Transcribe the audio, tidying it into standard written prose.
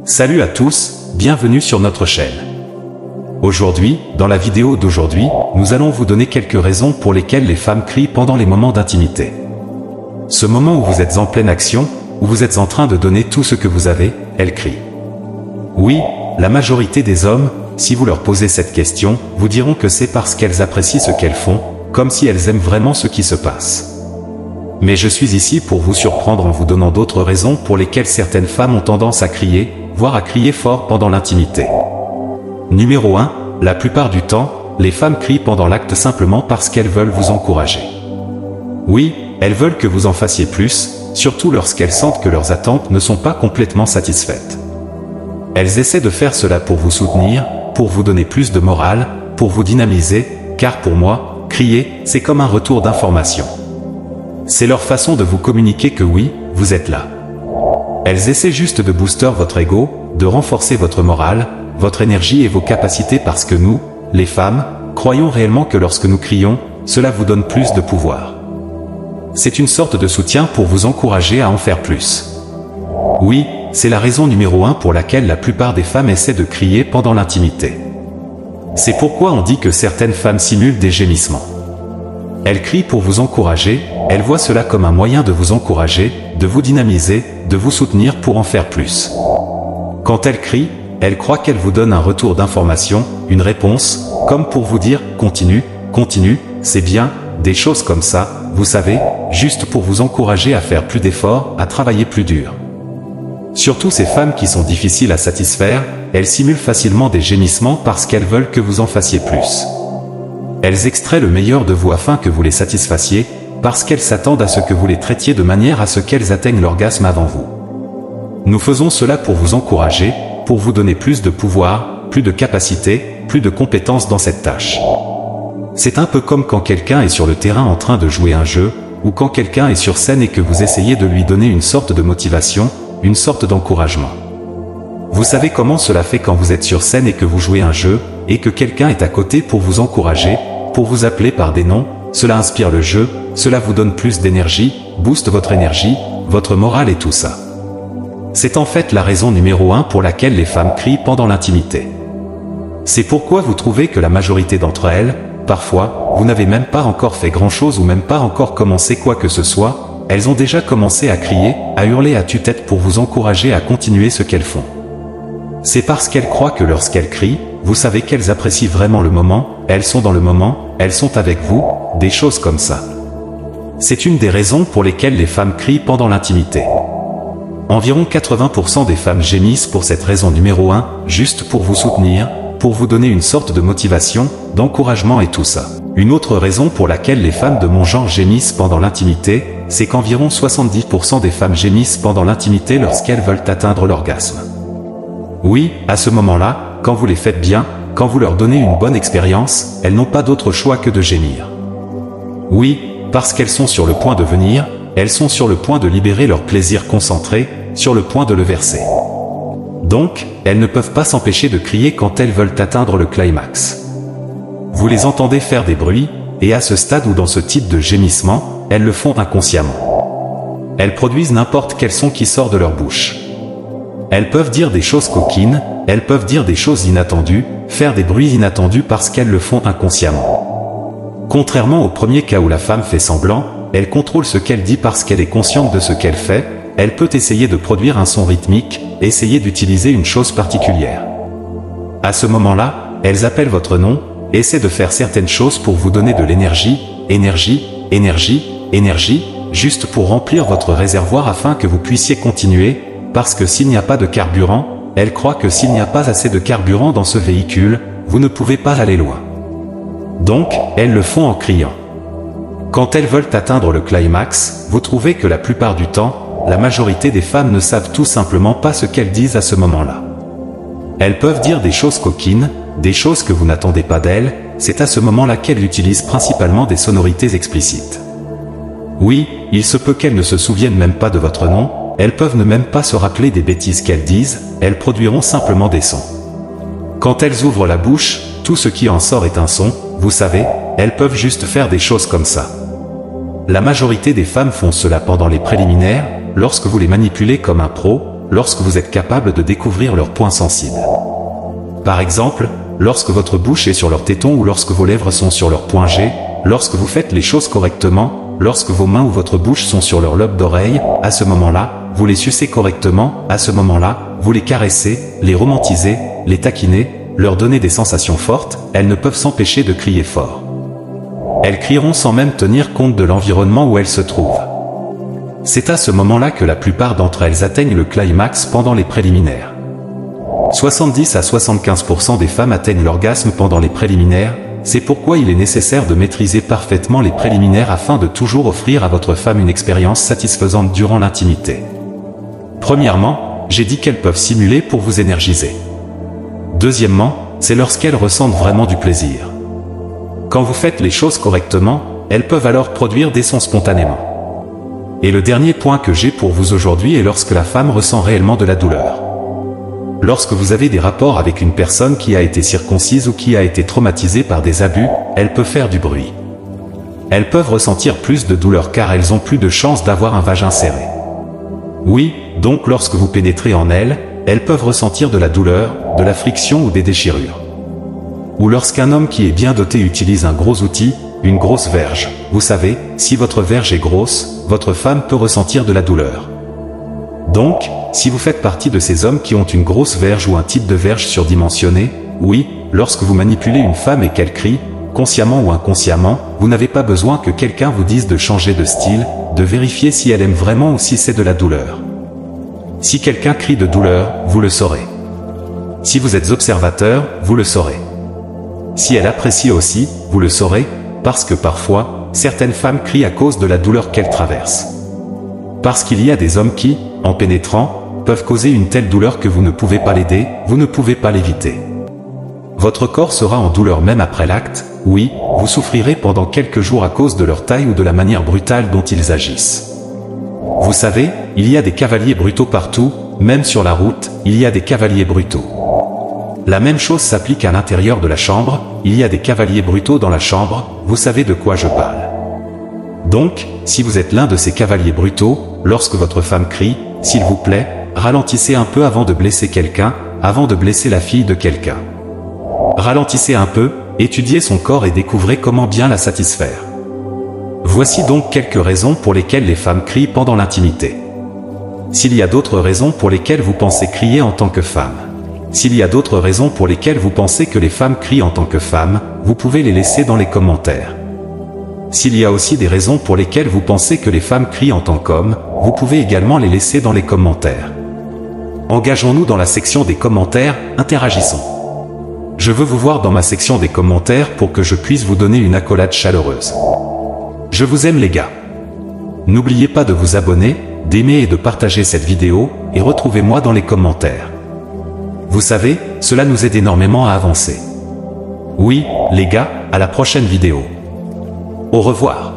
Salut à tous, bienvenue sur notre chaîne. Aujourd'hui, dans la vidéo d'aujourd'hui, nous allons vous donner quelques raisons pour lesquelles les femmes crient pendant les moments d'intimité. Ce moment où vous êtes en pleine action, où vous êtes en train de donner tout ce que vous avez, elles crient. Oui, la majorité des hommes, si vous leur posez cette question, vous diront que c'est parce qu'elles apprécient ce qu'elles font, comme si elles aiment vraiment ce qui se passe. Mais je suis ici pour vous surprendre en vous donnant d'autres raisons pour lesquelles certaines femmes ont tendance à crier, voire à crier fort pendant l'intimité. Numéro 1, la plupart du temps, les femmes crient pendant l'acte simplement parce qu'elles veulent vous encourager. Oui, elles veulent que vous en fassiez plus, surtout lorsqu'elles sentent que leurs attentes ne sont pas complètement satisfaites. Elles essaient de faire cela pour vous soutenir, pour vous donner plus de morale, pour vous dynamiser, car pour moi, crier, c'est comme un retour d'information. C'est leur façon de vous communiquer que oui, vous êtes là. Elles essaient juste de booster votre ego, de renforcer votre morale, votre énergie et vos capacités parce que nous, les femmes, croyons réellement que lorsque nous crions, cela vous donne plus de pouvoir. C'est une sorte de soutien pour vous encourager à en faire plus. Oui, c'est la raison numéro 1 pour laquelle la plupart des femmes essaient de crier pendant l'intimité. C'est pourquoi on dit que certaines femmes simulent des gémissements. Elles crient pour vous encourager, elles voient cela comme un moyen de vous encourager, de vous dynamiser, de vous soutenir pour en faire plus. Quand elles crient, elles croient qu'elles vous donnent un retour d'information, une réponse, comme pour vous dire « continue, continue, c'est bien », des choses comme ça, vous savez, juste pour vous encourager à faire plus d'efforts, à travailler plus dur. Surtout ces femmes qui sont difficiles à satisfaire, elles simulent facilement des gémissements parce qu'elles veulent que vous en fassiez plus. Elles extraient le meilleur de vous afin que vous les satisfassiez, parce qu'elles s'attendent à ce que vous les traitiez de manière à ce qu'elles atteignent l'orgasme avant vous. Nous faisons cela pour vous encourager, pour vous donner plus de pouvoir, plus de capacité, plus de compétences dans cette tâche. C'est un peu comme quand quelqu'un est sur le terrain en train de jouer un jeu, ou quand quelqu'un est sur scène et que vous essayez de lui donner une sorte de motivation, une sorte d'encouragement. Vous savez comment cela fait quand vous êtes sur scène et que vous jouez un jeu, et que quelqu'un est à côté pour vous encourager, pour vous appeler par des noms, cela inspire le jeu, cela vous donne plus d'énergie, booste votre énergie, votre morale et tout ça. C'est en fait la raison numéro 1 pour laquelle les femmes crient pendant l'intimité. C'est pourquoi vous trouvez que la majorité d'entre elles, parfois, vous n'avez même pas encore fait grand-chose ou même pas encore commencé quoi que ce soit, elles ont déjà commencé à crier, à hurler à tue-tête pour vous encourager à continuer ce qu'elles font. C'est parce qu'elles croient que lorsqu'elles crient, vous savez qu'elles apprécient vraiment le moment, elles sont dans le moment, elles sont avec vous, des choses comme ça. C'est une des raisons pour lesquelles les femmes crient pendant l'intimité. Environ 80% des femmes gémissent pour cette raison numéro 1, juste pour vous soutenir, pour vous donner une sorte de motivation, d'encouragement et tout ça. Une autre raison pour laquelle les femmes de mon genre gémissent pendant l'intimité, c'est qu'environ 70% des femmes gémissent pendant l'intimité lorsqu'elles veulent atteindre l'orgasme. Oui, à ce moment-là, quand vous les faites bien, quand vous leur donnez une bonne expérience, elles n'ont pas d'autre choix que de gémir. Oui, parce qu'elles sont sur le point de venir, elles sont sur le point de libérer leur plaisir concentré, sur le point de le verser. Donc, elles ne peuvent pas s'empêcher de crier quand elles veulent atteindre le climax. Vous les entendez faire des bruits, et à ce stade ou dans ce type de gémissement, elles le font inconsciemment. Elles produisent n'importe quel son qui sort de leur bouche. Elles peuvent dire des choses coquines, elles peuvent dire des choses inattendues, faire des bruits inattendus parce qu'elles le font inconsciemment. Contrairement au premier cas où la femme fait semblant, elle contrôle ce qu'elle dit parce qu'elle est consciente de ce qu'elle fait, elle peut essayer de produire un son rythmique, essayer d'utiliser une chose particulière. À ce moment-là, elles appellent votre nom, essaient de faire certaines choses pour vous donner de l'énergie, énergie, énergie, énergie, juste pour remplir votre réservoir afin que vous puissiez continuer, parce que s'il n'y a pas de carburant, elles croient que s'il n'y a pas assez de carburant dans ce véhicule, vous ne pouvez pas aller loin. Donc, elles le font en criant. Quand elles veulent atteindre le climax, vous trouvez que la plupart du temps, la majorité des femmes ne savent tout simplement pas ce qu'elles disent à ce moment-là. Elles peuvent dire des choses coquines, des choses que vous n'attendez pas d'elles, c'est à ce moment-là qu'elles utilisent principalement des sonorités explicites. Oui, il se peut qu'elles ne se souviennent même pas de votre nom, elles peuvent ne même pas se rappeler des bêtises qu'elles disent, elles produiront simplement des sons. Quand elles ouvrent la bouche, tout ce qui en sort est un son, vous savez, elles peuvent juste faire des choses comme ça. La majorité des femmes font cela pendant les préliminaires, lorsque vous les manipulez comme un pro, lorsque vous êtes capable de découvrir leurs points sensibles. Par exemple, lorsque votre bouche est sur leur téton ou lorsque vos lèvres sont sur leur point G, lorsque vous faites les choses correctement, lorsque vos mains ou votre bouche sont sur leur lobe d'oreille, à ce moment-là, vous les sucez correctement, à ce moment-là, vous les caressez, les romantisez, les taquinez, leur donnez des sensations fortes, elles ne peuvent s'empêcher de crier fort. Elles crieront sans même tenir compte de l'environnement où elles se trouvent. C'est à ce moment-là que la plupart d'entre elles atteignent le climax pendant les préliminaires. 70 à 75% des femmes atteignent l'orgasme pendant les préliminaires, c'est pourquoi il est nécessaire de maîtriser parfaitement les préliminaires afin de toujours offrir à votre femme une expérience satisfaisante durant l'intimité. Premièrement, j'ai dit qu'elles peuvent simuler pour vous énergiser. Deuxièmement, c'est lorsqu'elles ressentent vraiment du plaisir. Quand vous faites les choses correctement, elles peuvent alors produire des sons spontanément. Et le dernier point que j'ai pour vous aujourd'hui est lorsque la femme ressent réellement de la douleur. Lorsque vous avez des rapports avec une personne qui a été circoncise ou qui a été traumatisée par des abus, elle peut faire du bruit. Elles peuvent ressentir plus de douleur car elles ont plus de chances d'avoir un vagin serré. Oui, donc lorsque vous pénétrez en elles, elles peuvent ressentir de la douleur, de la friction ou des déchirures. Ou lorsqu'un homme qui est bien doté utilise un gros outil, une grosse verge. Vous savez, si votre verge est grosse, votre femme peut ressentir de la douleur. Donc, si vous faites partie de ces hommes qui ont une grosse verge ou un type de verge surdimensionné, oui, lorsque vous manipulez une femme et qu'elle crie, consciemment ou inconsciemment, vous n'avez pas besoin que quelqu'un vous dise de changer de style, de vérifier si elle aime vraiment ou si c'est de la douleur. Si quelqu'un crie de douleur, vous le saurez. Si vous êtes observateur, vous le saurez. Si elle apprécie aussi, vous le saurez, parce que parfois, certaines femmes crient à cause de la douleur qu'elles traversent. Parce qu'il y a des hommes qui, en pénétrant, peuvent causer une telle douleur que vous ne pouvez pas l'aider, vous ne pouvez pas l'éviter. Votre corps sera en douleur même après l'acte, oui, vous souffrirez pendant quelques jours à cause de leur taille ou de la manière brutale dont ils agissent. Vous savez, il y a des cavaliers brutaux partout, même sur la route, il y a des cavaliers brutaux. La même chose s'applique à l'intérieur de la chambre, il y a des cavaliers brutaux dans la chambre, vous savez de quoi je parle. Donc, si vous êtes l'un de ces cavaliers brutaux, lorsque votre femme crie, s'il vous plaît, ralentissez un peu avant de blesser quelqu'un, avant de blesser la fille de quelqu'un. Ralentissez un peu, étudiez son corps et découvrez comment bien la satisfaire. Voici donc quelques raisons pour lesquelles les femmes crient pendant l'intimité. S'il y a d'autres raisons pour lesquelles vous pensez crier en tant que femme, s'il y a d'autres raisons pour lesquelles vous pensez que les femmes crient en tant que femmes, vous pouvez les laisser dans les commentaires. S'il y a aussi des raisons pour lesquelles vous pensez que les femmes crient en tant qu'hommes, vous pouvez également les laisser dans les commentaires. Engageons-nous dans la section des commentaires, interagissons. Je veux vous voir dans ma section des commentaires pour que je puisse vous donner une accolade chaleureuse. Je vous aime les gars. N'oubliez pas de vous abonner, d'aimer et de partager cette vidéo, et retrouvez-moi dans les commentaires. Vous savez, cela nous aide énormément à avancer. Oui, les gars, à la prochaine vidéo. Au revoir.